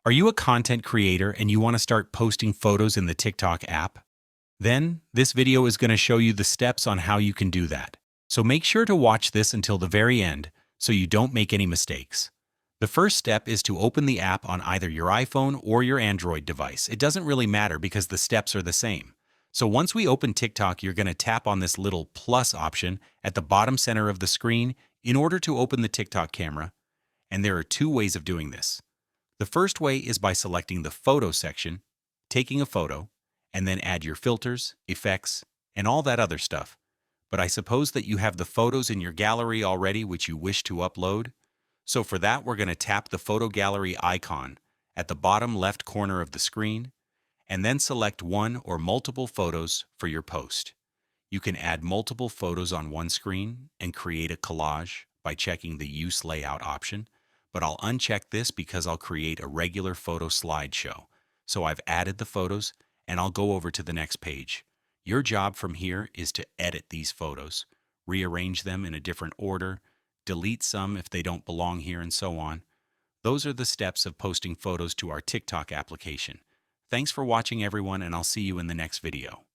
Are you a content creator and you want to start posting photos in the TikTok app? Then, this video is going to show you the steps on how you can do that. So make sure to watch this until the very end so you don't make any mistakes. The first step is to open the app on either your iPhone or your Android device. It doesn't really matter because the steps are the same. So once we open TikTok, you're going to tap on this little plus option at the bottom center of the screen in order to open the TikTok camera. And there are two ways of doing this. The first way is by selecting the photo section, taking a photo, and then add your filters, effects, and all that other stuff. But I suppose that you have the photos in your gallery already which you wish to upload. So for that, we're going to tap the photo gallery icon at the bottom left corner of the screen, and then select one or multiple photos for your post. You can add multiple photos on one screen and create a collage by checking the Use Layout option, but I'll uncheck this because I'll create a regular photo slideshow. So I've added the photos, and I'll go over to the next page. Your job from here is to edit these photos, rearrange them in a different order, delete some if they don't belong here, and so on. Those are the steps of posting photos to our TikTok application. Thanks for watching, everyone, and I'll see you in the next video.